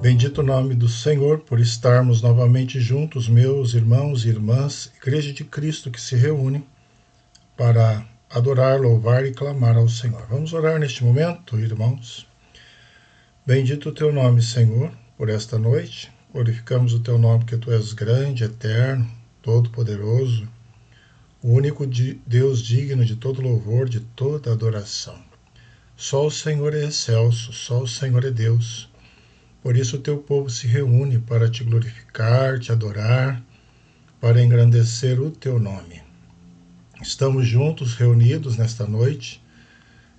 Bendito o nome do Senhor por estarmos novamente juntos, meus irmãos e irmãs, Igreja de Cristo que se reúne para adorar, louvar e clamar ao Senhor. Vamos orar neste momento, irmãos. Bendito o teu nome, Senhor, por esta noite. Glorificamos o teu nome porque tu és grande, eterno, todo-poderoso, o único Deus digno de todo louvor, de toda adoração. Só o Senhor é excelso, só o Senhor é Deus. Por isso o teu povo se reúne para te glorificar, te adorar, para engrandecer o teu nome. Estamos juntos, reunidos nesta noite,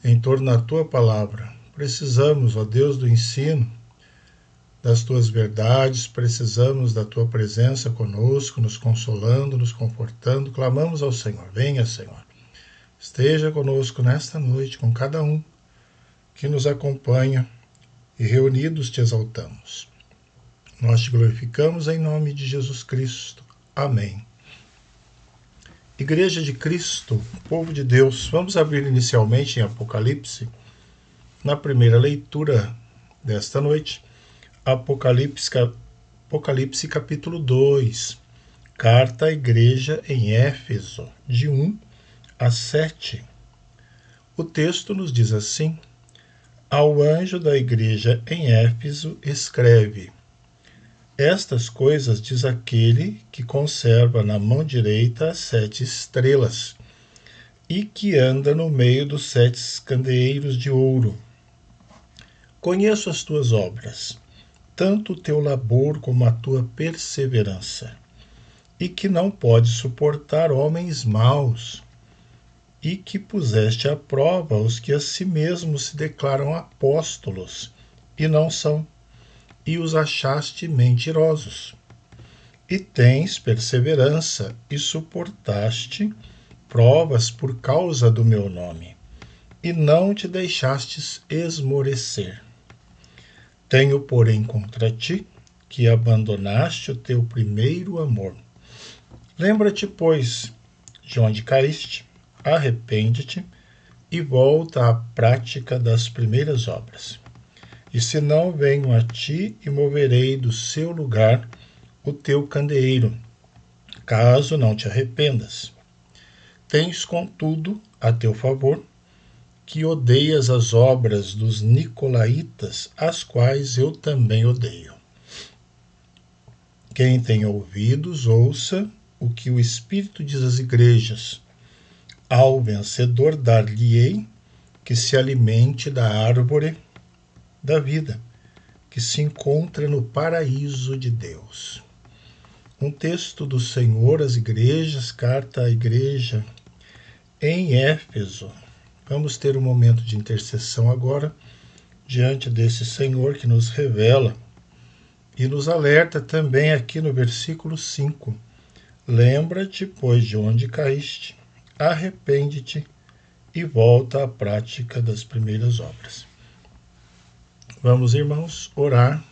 em torno da tua palavra. Precisamos, ó Deus, do ensino, das tuas verdades, precisamos da tua presença conosco, nos consolando, nos confortando. Clamamos ao Senhor, venha, Senhor. Esteja conosco nesta noite, com cada um que nos acompanha, e reunidos te exaltamos. Nós te glorificamos em nome de Jesus Cristo. Amém. Igreja de Cristo, povo de Deus, vamos abrir inicialmente em Apocalipse, na primeira leitura desta noite, Apocalipse capítulo 2, carta à igreja em Éfeso, de 1 a 7. O texto nos diz assim: Ao anjo da igreja em Éfeso escreve: Estas coisas diz aquele que conserva na mão direita as 7 estrelas e que anda no meio dos 7 candeeiros de ouro. Conheço as tuas obras, tanto o teu labor como a tua perseverança, e que não podes suportar homens maus, e que puseste à prova os que a si mesmos se declaram apóstolos, e não são, e os achaste mentirosos. E tens perseverança, e suportaste provas por causa do meu nome, e não te deixastes esmorecer. Tenho, porém, contra ti, que abandonaste o teu primeiro amor. Lembra-te, pois, de onde caíste, arrepende-te e volta à prática das primeiras obras. E se não, venho a ti e moverei do seu lugar o teu candeeiro, caso não te arrependas. Tens, contudo, a teu favor, que odeias as obras dos nicolaítas, as quais eu também odeio. Quem tem ouvidos, ouça o que o Espírito diz às igrejas. Ao vencedor dar-lhe-ei que se alimente da árvore da vida, que se encontra no paraíso de Deus. Um texto do Senhor às igrejas, carta à igreja em Éfeso. Vamos ter um momento de intercessão agora, diante desse Senhor que nos revela e nos alerta também aqui no versículo 5. Lembra-te, pois, de onde caíste, arrepende-te e volta à prática das primeiras obras. Vamos, irmãos, orar,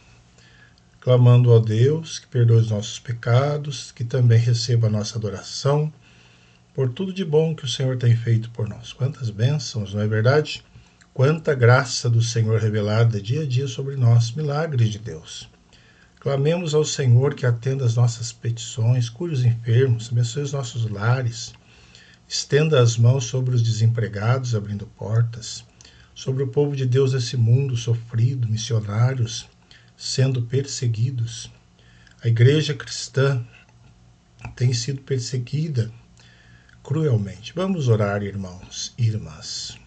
clamando a Deus que perdoe os nossos pecados, que também receba a nossa adoração, por tudo de bom que o Senhor tem feito por nós. Quantas bênçãos, não é verdade? Quanta graça do Senhor revelada dia a dia sobre nós, milagres de Deus. Clamemos ao Senhor que atenda as nossas petições, cure os enfermos, abençoe os nossos lares, estenda as mãos sobre os desempregados, abrindo portas, sobre o povo de Deus desse mundo sofrido, missionários sendo perseguidos. A igreja cristã tem sido perseguida cruelmente. Vamos orar, irmãos e irmãs.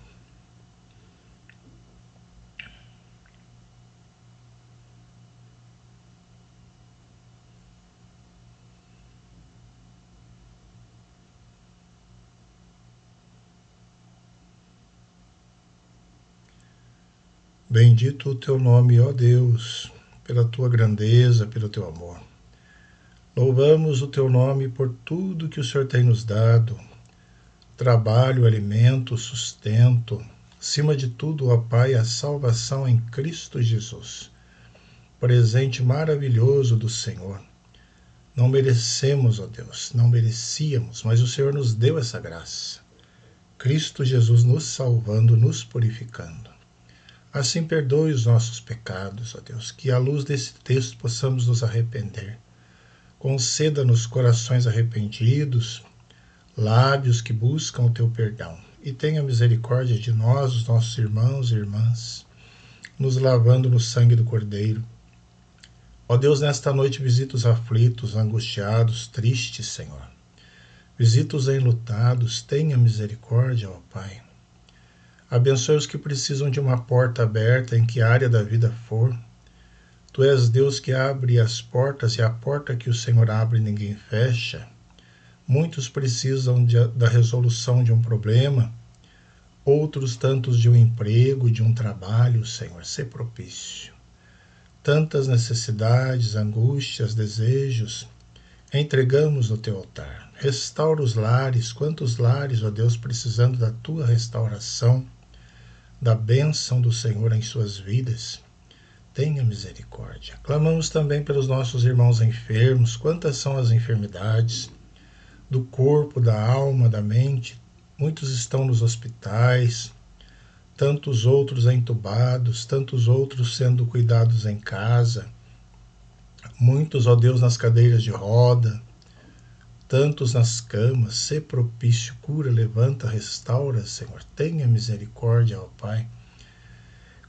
Bendito o teu nome, ó Deus, pela tua grandeza, pelo teu amor. Louvamos o teu nome por tudo que o Senhor tem nos dado, trabalho, alimento, sustento, acima de tudo, ó Pai, a salvação em Cristo Jesus, presente maravilhoso do Senhor. Não merecemos, ó Deus, não merecíamos, mas o Senhor nos deu essa graça. Cristo Jesus nos salvando, nos purificando. Assim perdoe os nossos pecados, ó Deus, que à luz desse texto possamos nos arrepender. Conceda-nos corações arrependidos, lábios que buscam o teu perdão. E tenha misericórdia de nós, os nossos irmãos e irmãs, nos lavando no sangue do Cordeiro. Ó Deus, nesta noite visita os aflitos, angustiados, tristes, Senhor. Visita os enlutados, tenha misericórdia, ó Pai. Abençoe os que precisam de uma porta aberta em que área da vida for. Tu és Deus que abre as portas e a porta que o Senhor abre ninguém fecha. Muitos precisam da resolução de um problema, outros tantos de um emprego, de um trabalho, Senhor, sê propício. Tantas necessidades, angústias, desejos, entregamos no teu altar. Restaura os lares, quantos lares, ó Deus, precisando da tua restauração, da bênção do Senhor em suas vidas. Tenha misericórdia. Clamamos também pelos nossos irmãos enfermos, quantas são as enfermidades do corpo, da alma, da mente. Muitos estão nos hospitais, tantos outros entubados, tantos outros sendo cuidados em casa, muitos, ó Deus, nas cadeiras de roda, tantos nas camas. Sê propício, cura, levanta, restaura, Senhor. Tenha misericórdia, ó Pai.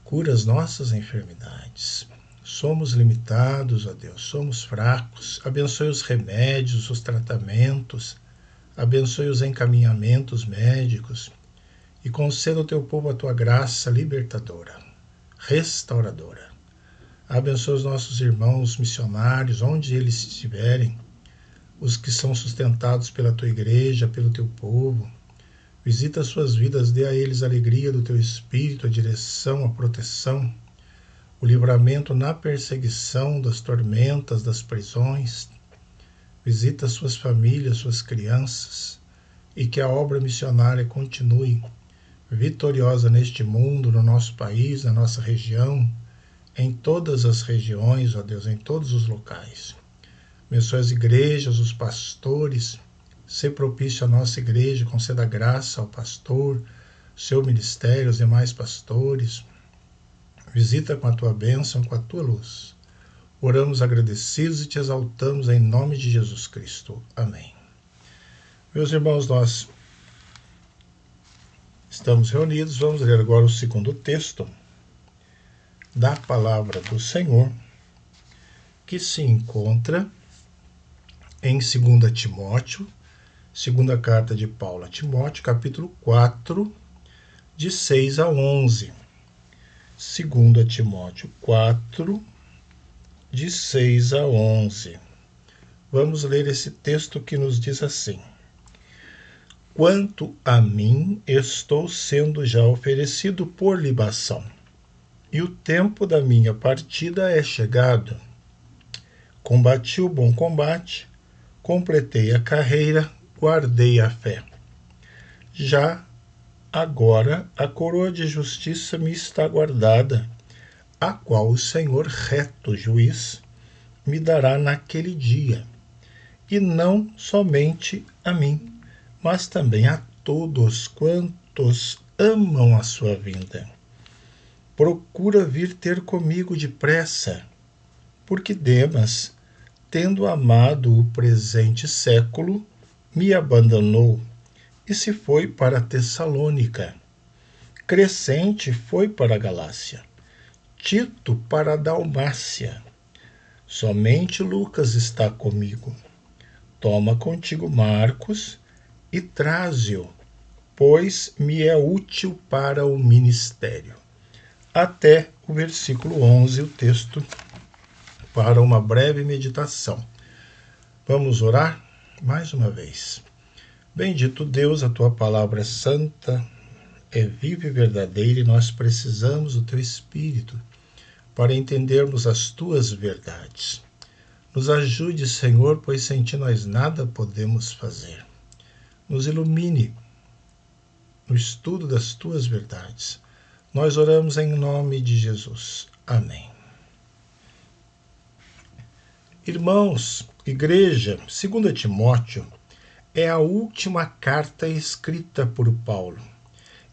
Cura as nossas enfermidades. Somos limitados, ó Deus, somos fracos. Abençoe os remédios, os tratamentos, abençoe os encaminhamentos médicos e conceda ao teu povo a tua graça libertadora, restauradora. Abençoe os nossos irmãos missionários, onde eles estiverem, os que são sustentados pela tua igreja, pelo teu povo. Visita as suas vidas, dê a eles a alegria do teu Espírito, a direção, a proteção, o livramento na perseguição, das tormentas, das prisões. Visita as suas famílias, suas crianças, e que a obra missionária continue vitoriosa neste mundo, no nosso país, na nossa região, em todas as regiões, ó Deus, em todos os locais. Abençoe as igrejas, os pastores. Sê propício à nossa igreja, conceda graça ao pastor, seu ministério, os demais pastores. Visita com a tua bênção, com a tua luz. Oramos agradecidos e te exaltamos em nome de Jesus Cristo. Amém. Meus irmãos, nós estamos reunidos. Vamos ler agora o segundo texto da palavra do Senhor, que se encontra em 2 Timóteo, segunda carta de Paulo a Timóteo, capítulo 4, de 6 a 11. 2 Timóteo 4, de 6 a 11. Vamos ler esse texto que nos diz assim: Quanto a mim, estou sendo já oferecido por libação, e o tempo da minha partida é chegado. Combati o bom combate, completei a carreira, guardei a fé. Já agora a coroa de justiça me está guardada, a qual o Senhor, reto juiz, me dará naquele dia, e não somente a mim, mas também a todos quantos amam a sua vinda. Procura vir ter comigo depressa, porque Demas, tendo amado o presente século, me abandonou e se foi para Tessalônica. Crescente foi para a Galácia, Tito para a Dalmácia. Somente Lucas está comigo. Toma contigo Marcos e traze-o, pois me é útil para o ministério. Até o versículo 11, o texto para uma breve meditação. Vamos orar mais uma vez. Bendito Deus, a tua palavra é santa, é viva e verdadeira, e nós precisamos do teu Espírito para entendermos as tuas verdades. Nos ajude, Senhor, pois sem ti nós nada podemos fazer. Nos ilumine no estudo das tuas verdades. Nós oramos em nome de Jesus. Amém. Irmãos, igreja, 2 Timóteo é a última carta escrita por Paulo.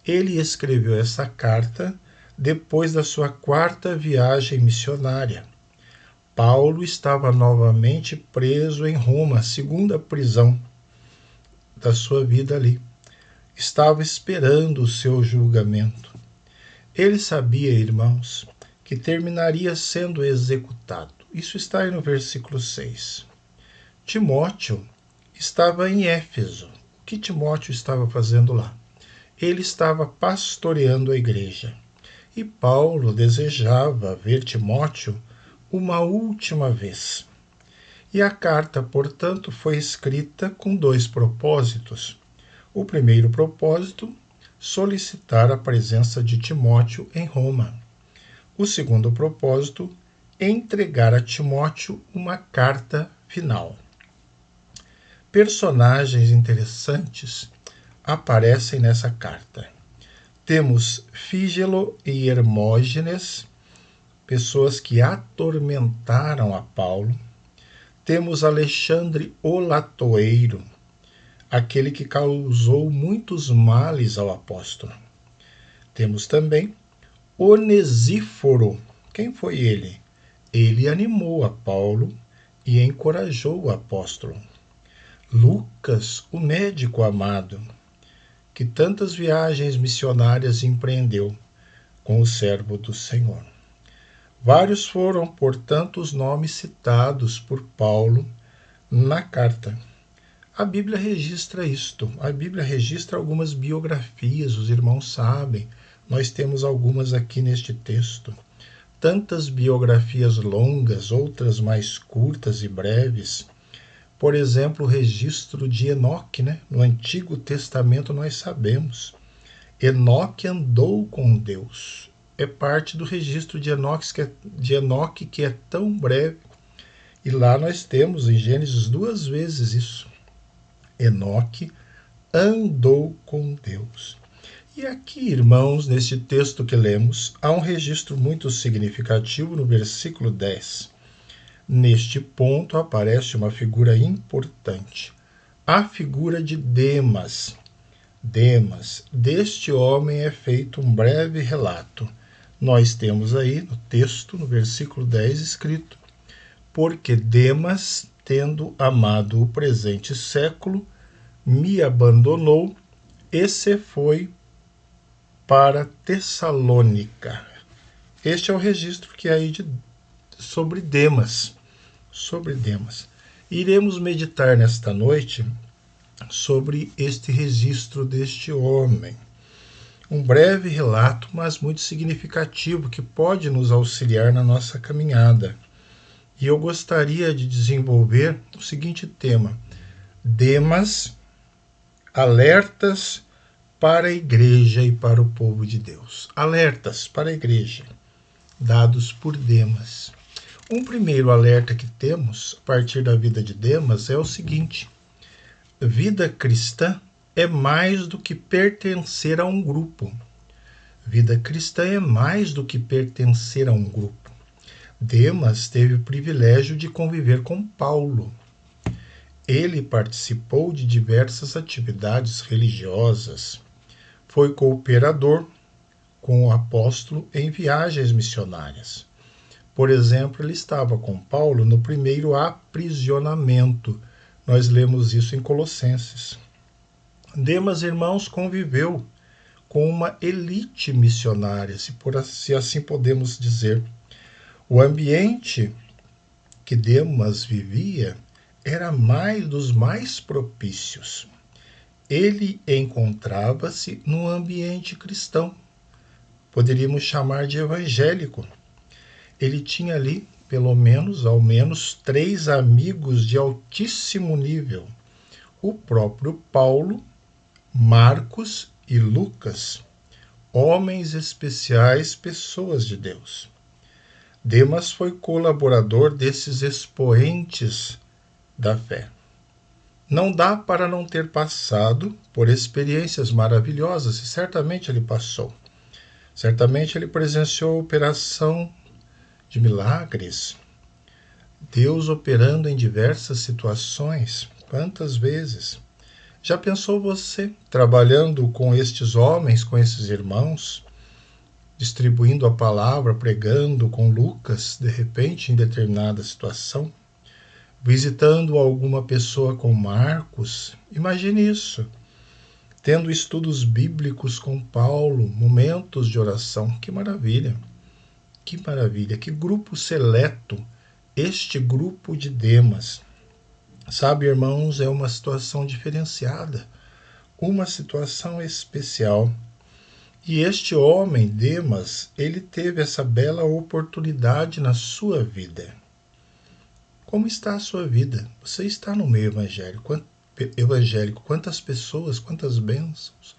Ele escreveu essa carta depois da sua 4ª viagem missionária. Paulo estava novamente preso em Roma, a 2ª prisão da sua vida ali. Estava esperando o seu julgamento. Ele sabia, irmãos, que terminaria sendo executado. Isso está aí no versículo 6. Timóteo estava em Éfeso. O que Timóteo estava fazendo lá? Ele estava pastoreando a igreja. E Paulo desejava ver Timóteo uma última vez. E a carta, portanto, foi escrita com 2 propósitos. O primeiro propósito, solicitar a presença de Timóteo em Roma. O segundo propósito, entregar a Timóteo uma carta final. Personagens interessantes aparecem nessa carta. Temos Fígelo e Hermógenes, pessoas que atormentaram a Paulo. Temos Alexandre o Latoeiro, aquele que causou muitos males ao apóstolo. Temos também Onesíforo. Quem foi ele? Ele animou a Paulo e encorajou o apóstolo. Lucas, o médico amado, que tantas viagens missionárias empreendeu com o servo do Senhor. Vários foram, portanto, os nomes citados por Paulo na carta. A Bíblia registra isto. A Bíblia registra algumas biografias, os irmãos sabem. Nós temos algumas aqui neste texto. Tantas biografias longas, outras mais curtas e breves. Por exemplo, o registro de Enoque, né? No Antigo Testamento nós sabemos. Enoque andou com Deus. É parte do registro de Enoque que é tão breve. E lá nós temos em Gênesis 2 vezes isso. Enoque andou com Deus. E aqui, irmãos, neste texto que lemos, há um registro muito significativo no versículo 10. Neste ponto aparece uma figura importante, a figura de Demas. Demas, deste homem é feito um breve relato. Nós temos aí no texto, no versículo 10, escrito: porque Demas, tendo amado o presente século, me abandonou e se foi para Tessalônica. Este é o registro que há aí sobre Demas. Iremos meditar nesta noite sobre este registro deste homem. Um breve relato, mas muito significativo, que pode nos auxiliar na nossa caminhada. E eu gostaria de desenvolver o seguinte tema: Demas, alertas para a igreja e para o povo de Deus. Alertas para a igreja, dados por Demas. Um primeiro alerta que temos a partir da vida de Demas é o seguinte: vida cristã é mais do que pertencer a um grupo. Vida cristã é mais do que pertencer a um grupo. Demas teve o privilégio de conviver com Paulo. Ele participou de diversas atividades religiosas. Foi cooperador com o apóstolo em viagens missionárias. Por exemplo, ele estava com Paulo no primeiro aprisionamento. Nós lemos isso em Colossenses. Demas, irmãos, conviveu com uma elite missionária, se assim podemos dizer. O ambiente que Demas vivia era dos mais propícios. Ele encontrava-se num ambiente cristão. Poderíamos chamar de evangélico. Ele tinha ali, ao menos 3 amigos de altíssimo nível. O próprio Paulo, Marcos e Lucas, homens especiais, pessoas de Deus. Demas foi colaborador desses expoentes da fé. Não dá para não ter passado por experiências maravilhosas, e certamente ele passou. Certamente ele presenciou a operação de milagres, Deus operando em diversas situações. Quantas vezes? Já pensou você trabalhando com estes homens, com esses irmãos, distribuindo a palavra, pregando com Lucas, de repente, em determinada situação, visitando alguma pessoa com Marcos. Imagine isso. Tendo estudos bíblicos com Paulo, momentos de oração. Que maravilha! Que maravilha! Que grupo seleto, este grupo de Demas. Sabe, irmãos, é uma situação diferenciada, uma situação especial. E este homem, Demas, ele teve essa bela oportunidade na sua vida. Como está a sua vida? Você está no meio evangélico. Quantas pessoas, quantas bênçãos,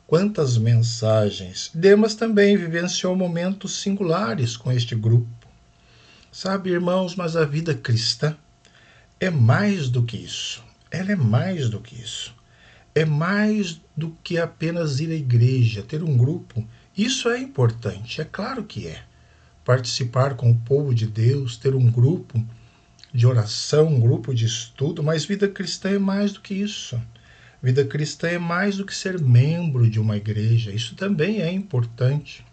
quantas mensagens. Demas também vivenciou momentos singulares com este grupo. Sabe, irmãos, mas a vida cristã é mais do que isso. Ela é mais do que isso. É mais do que apenas ir à igreja, ter um grupo. Isso é importante, é claro que é. Participar com o povo de Deus, ter um grupo de oração, um grupo de estudo, mas vida cristã é mais do que isso. Vida cristã é mais do que ser membro de uma igreja. Isso também é importante.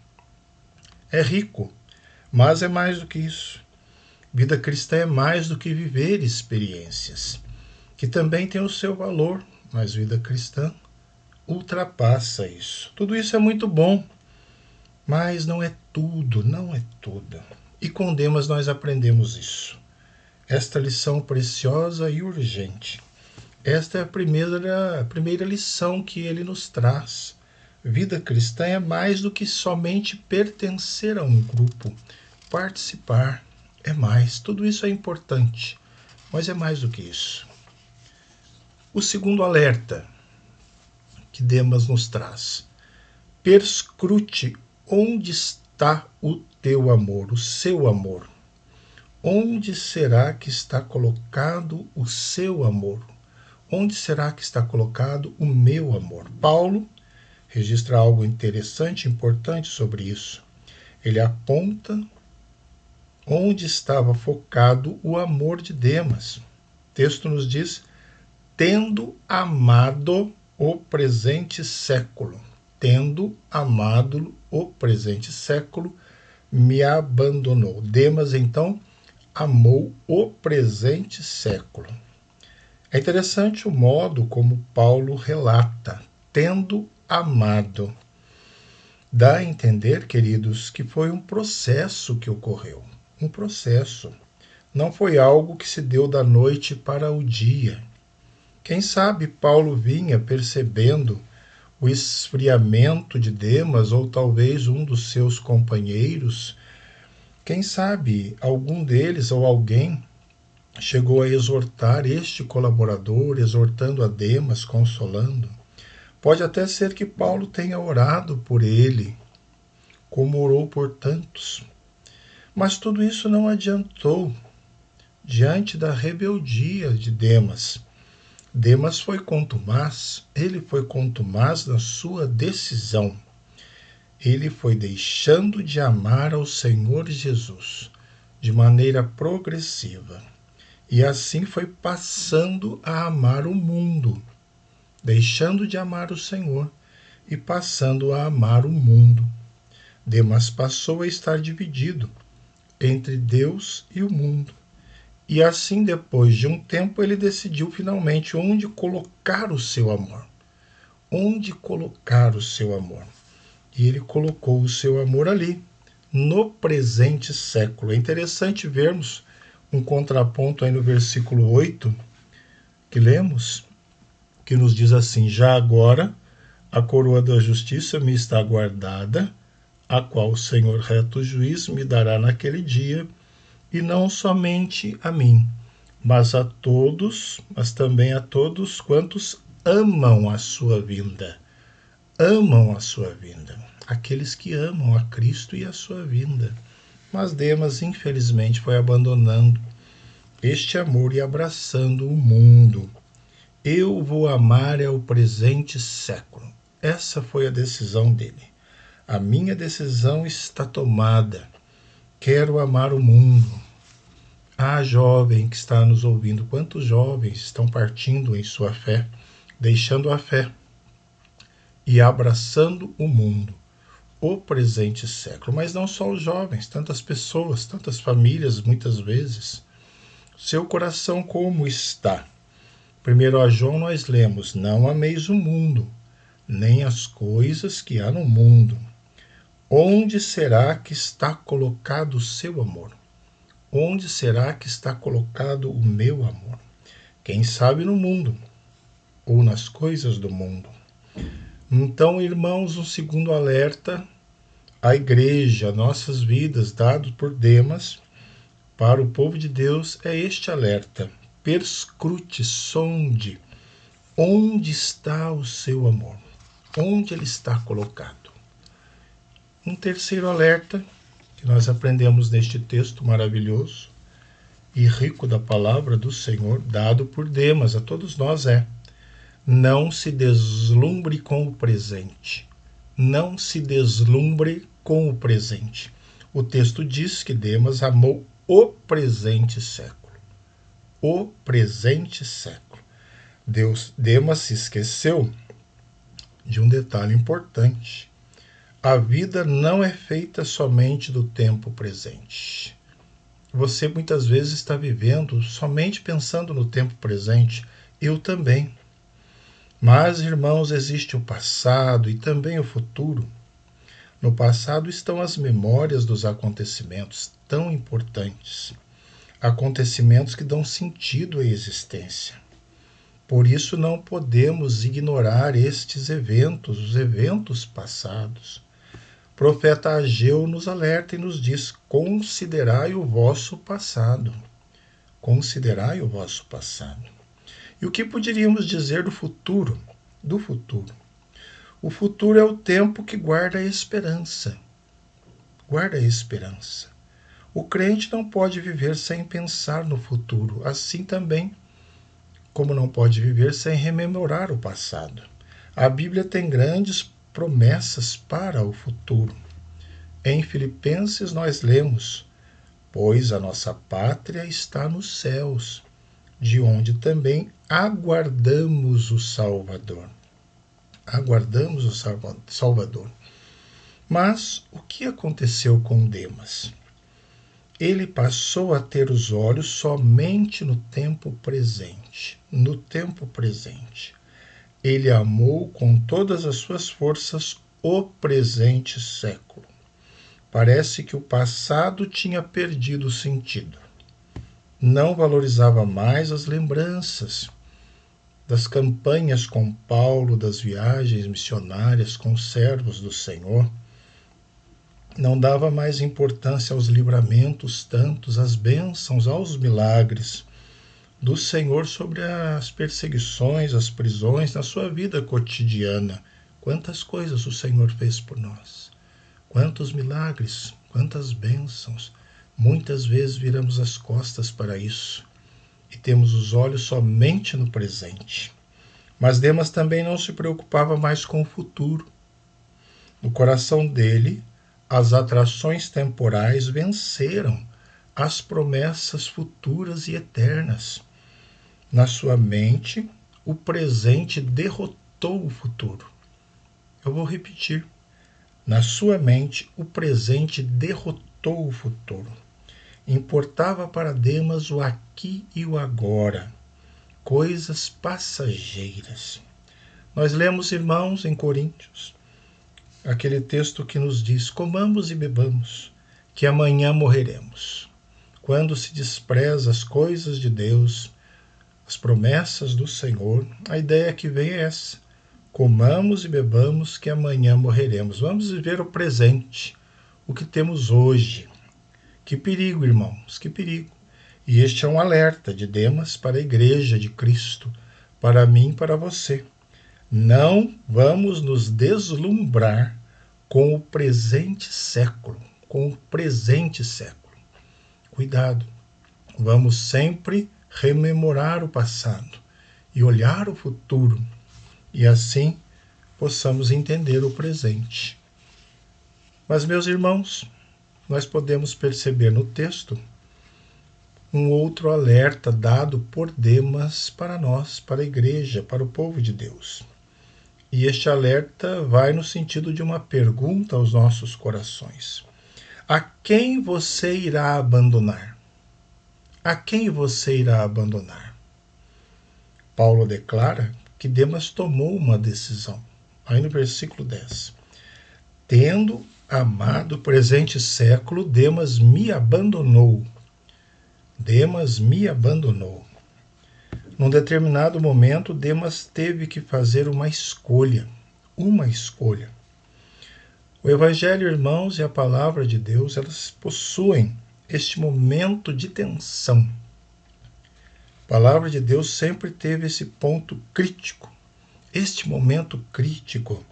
É rico, mas é mais do que isso. Vida cristã é mais do que viver experiências, que também tem o seu valor, mas vida cristã ultrapassa isso. Tudo isso é muito bom, mas não é tudo, não é tudo. E com Demas nós aprendemos isso. Esta lição preciosa e urgente. Esta é a primeira lição que ele nos traz. Vida cristã é mais do que somente pertencer a um grupo. Participar é mais. Tudo isso é importante, mas é mais do que isso. O segundo alerta que Demas nos traz. Perscrute onde está o teu amor, o seu amor. Onde será que está colocado o seu amor? Onde será que está colocado o meu amor? Paulo registra algo interessante, importante sobre isso. Ele aponta onde estava focado o amor de Demas. O texto nos diz, tendo amado o presente século. Tendo amado o presente século, me abandonou. Demas, então, amou o presente século. É interessante o modo como Paulo relata, tendo amado. Dá a entender, queridos, que foi um processo que ocorreu. Um processo. Não foi algo que se deu da noite para o dia. Quem sabe Paulo vinha percebendo o esfriamento de Demas, ou talvez um dos seus companheiros. Quem sabe algum deles ou alguém chegou a exortar este colaborador, exortando a Demas, consolando. Pode até ser que Paulo tenha orado por ele, como orou por tantos. Mas tudo isso não adiantou diante da rebeldia de Demas. Demas foi contumaz, ele foi contumaz na sua decisão. Ele foi deixando de amar ao Senhor Jesus de maneira progressiva. E assim foi passando a amar o mundo, deixando de amar o Senhor e passando a amar o mundo. Demas passou a estar dividido entre Deus e o mundo. E assim, depois de um tempo, ele decidiu finalmente onde colocar o seu amor. Onde colocar o seu amor. E ele colocou o seu amor ali, no presente século. É interessante vermos um contraponto aí no versículo 8, que lemos, que nos diz assim, já agora a coroa da justiça me está guardada, a qual o Senhor reto juiz me dará naquele dia, e não somente a mim, mas a todos, mas também a todos quantos amam a sua vinda. Amam a sua vinda. Aqueles que amam a Cristo e a sua vinda. Mas Demas, infelizmente, foi abandonando este amor e abraçando o mundo. Eu vou amar é o presente século. Essa foi a decisão dele. A minha decisão está tomada. Quero amar o mundo. Ah, jovem que está nos ouvindo, quantos jovens estão partindo em sua fé, deixando a fé e abraçando o mundo? o presente século. Mas não só os jovens, tantas pessoas, tantas famílias, muitas vezes. Seu coração como está? Primeiro a João nós lemos, não ameis o mundo, nem as coisas que há no mundo. Onde será que está colocado o seu amor? Onde será que está colocado o meu amor? Quem sabe no mundo, ou nas coisas do mundo. Então, irmãos, um segundo alerta à igreja, nossas vidas, dado por Demas, para o povo de Deus, é este alerta. Perscrute, sonde, onde está o seu amor? Onde ele está colocado? Um terceiro alerta que nós aprendemos neste texto maravilhoso e rico da palavra do Senhor, dado por Demas a todos nós, é: não se deslumbre com o presente. Não se deslumbre com o presente. O texto diz que Demas amou o presente século. O presente século. Demas se esqueceu de um detalhe importante. A vida não é feita somente do tempo presente. Você muitas vezes está vivendo somente pensando no tempo presente. Eu também. Mas, irmãos, existe o passado e também o futuro. No passado estão as memórias dos acontecimentos tão importantes. Acontecimentos que dão sentido à existência. Por isso não podemos ignorar estes eventos, os eventos passados. O profeta Ageu nos alerta e nos diz: considerai o vosso passado. Considerai o vosso passado. E o que poderíamos dizer do futuro? Do futuro. O futuro é o tempo que guarda a esperança. Guarda a esperança. O crente não pode viver sem pensar no futuro, assim também como não pode viver sem rememorar o passado. A Bíblia tem grandes promessas para o futuro. Em Filipenses nós lemos: pois a nossa pátria está nos céus, de onde também aguardamos o Salvador. Aguardamos o Salvador. Mas o que aconteceu com Demas? Ele passou a ter os olhos somente no tempo presente. No tempo presente. Ele amou com todas as suas forças o presente século. Parece que o passado tinha perdido o sentido. Não valorizava mais as lembranças das campanhas com Paulo, das viagens missionárias com os servos do Senhor. Não dava mais importância aos livramentos tantos, às bênçãos, aos milagres do Senhor sobre as perseguições, as prisões, na sua vida cotidiana. Quantas coisas o Senhor fez por nós. Quantos milagres, quantas bênçãos. Muitas vezes viramos as costas para isso e temos os olhos somente no presente. Mas Demas também não se preocupava mais com o futuro. No coração dele, as atrações temporais venceram as promessas futuras e eternas. Na sua mente, o presente derrotou o futuro. Eu vou repetir. Na sua mente, o presente derrotou o futuro. Importava para Demas o aqui e o agora, coisas passageiras. Nós lemos, irmãos, em Coríntios, aquele texto que nos diz: comamos e bebamos, que amanhã morreremos. Quando se despreza as coisas de Deus, as promessas do Senhor, a ideia que vem é essa: comamos e bebamos, que amanhã morreremos. Vamos viver o presente, o que temos hoje. Que perigo, irmãos, que perigo. E este é um alerta de Demas para a igreja de Cristo, para mim e para você. Não vamos nos deslumbrar com o presente século, com o presente século. Cuidado, vamos sempre rememorar o passado e olhar o futuro, e assim possamos entender o presente. Mas, meus irmãos, nós podemos perceber no texto um outro alerta dado por Demas para nós, para a igreja, para o povo de Deus. E este alerta vai no sentido de uma pergunta aos nossos corações. A quem você irá abandonar? A quem você irá abandonar? Paulo declara que Demas tomou uma decisão. Aí no versículo 10. Tendo amado o presente século, Demas me abandonou. Demas me abandonou. Num determinado momento, Demas teve que fazer uma escolha. Uma escolha. O Evangelho, irmãos, e a palavra de Deus, elas possuem este momento de tensão. A palavra de Deus sempre teve esse ponto crítico, este momento crítico.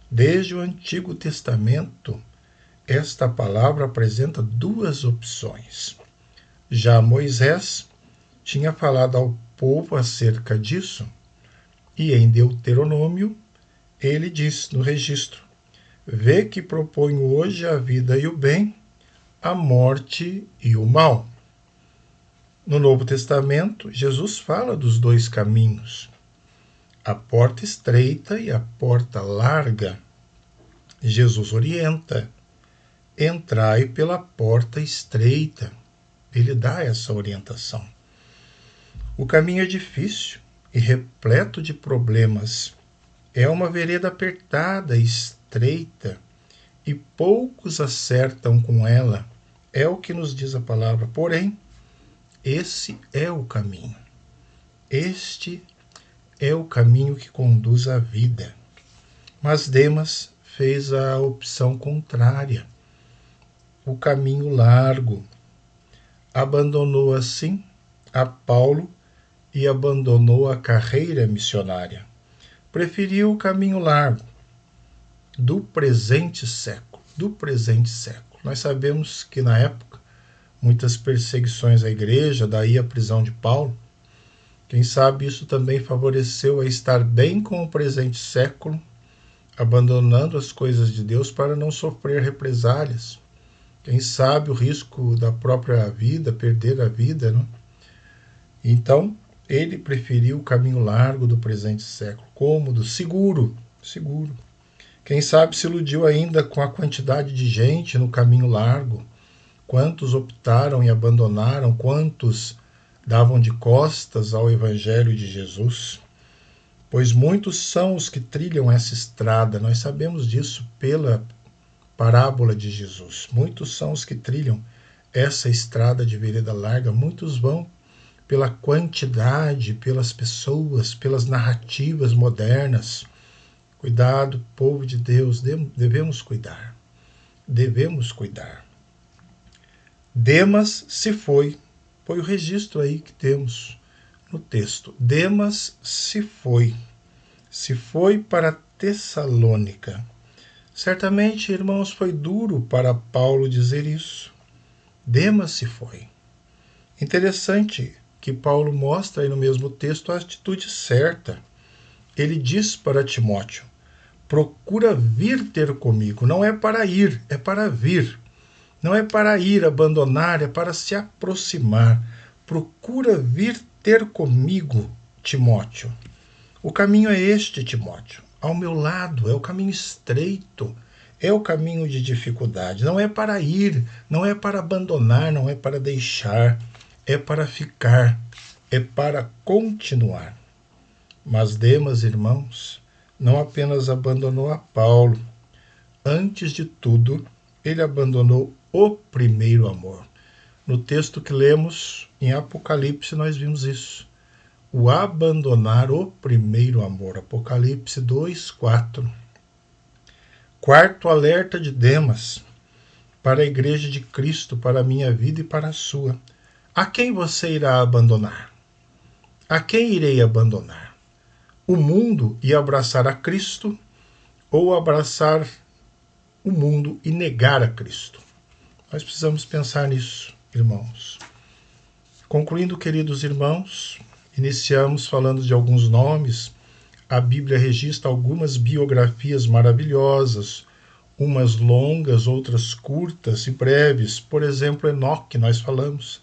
Desde o Antigo Testamento, esta palavra apresenta duas opções. Já Moisés tinha falado ao povo acerca disso, e em Deuteronômio ele diz no registro: vê que proponho hoje a vida e o bem, a morte e o mal. No Novo Testamento, Jesus fala dos dois caminhos, a porta estreita e a porta larga. Jesus orienta: entrai pela porta estreita. Ele dá essa orientação. O caminho é difícil e repleto de problemas. É uma vereda apertada e estreita, e poucos acertam com ela. É o que nos diz a palavra. Porém, esse é o caminho. Este é o caminho que conduz à vida. Mas Demas fez a opção contrária, o caminho largo. Abandonou assim a Paulo e abandonou a carreira missionária. Preferiu o caminho largo do presente século. Nós sabemos que na época muitas perseguições à igreja, daí a prisão de Paulo. Quem sabe isso também favoreceu a estar bem com o presente século, abandonando as coisas de Deus para não sofrer represálias. Quem sabe o risco da própria vida, perder a vida, né? Então, ele preferiu o caminho largo do presente século, cômodo, seguro. Quem sabe se iludiu ainda com a quantidade de gente no caminho largo. Quantos optaram e abandonaram, quantos davam de costas ao Evangelho de Jesus? Pois muitos são os que trilham essa estrada, nós sabemos disso pela parábola de Jesus. Muitos são os que trilham essa estrada de vereda larga, muitos vão pela quantidade, pelas pessoas, pelas narrativas modernas. Cuidado, povo de Deus, devemos cuidar. Demas se foi o registro aí que temos no texto. Demas se foi para Tessalônica. Certamente, irmãos, foi duro para Paulo dizer isso. Demas se foi. Interessante que Paulo mostra aí no mesmo texto a atitude certa. Ele diz para Timóteo: procura vir ter comigo. Não é para ir, é para vir. Não é para ir abandonar, é para se aproximar. Procura vir ter comigo, Timóteo. O caminho é este, Timóteo. Ao meu lado, é o caminho estreito, é o caminho de dificuldade. Não é para ir, não é para abandonar, não é para deixar, é para ficar, é para continuar. Mas Demas, irmãos, não apenas abandonou a Paulo. Antes de tudo, ele abandonou o primeiro amor. No texto que lemos em Apocalipse, nós vimos isso. O abandonar o primeiro amor. Apocalipse 2:4. Quarto alerta de Demas para a igreja de Cristo, para a minha vida e para a sua. A quem você irá abandonar? A quem irei abandonar? O mundo e abraçar a Cristo, ou abraçar o mundo e negar a Cristo? Nós precisamos pensar nisso, irmãos. Concluindo, queridos irmãos, iniciamos falando de alguns nomes. A Bíblia registra algumas biografias maravilhosas, umas longas, outras curtas e breves. Por exemplo, Enoque, nós falamos.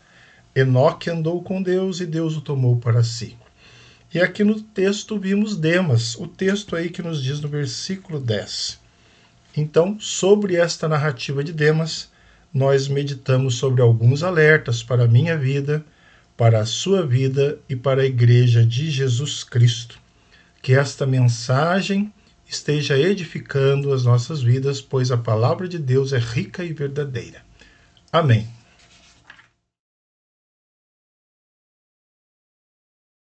Enoque andou com Deus e Deus o tomou para si. E aqui no texto vimos Demas, o texto aí que nos diz no versículo 10. Então, sobre esta narrativa de Demas, nós meditamos sobre alguns alertas para a minha vida, para a sua vida e para a Igreja de Jesus Cristo. Que esta mensagem esteja edificando as nossas vidas, pois a palavra de Deus é rica e verdadeira. Amém.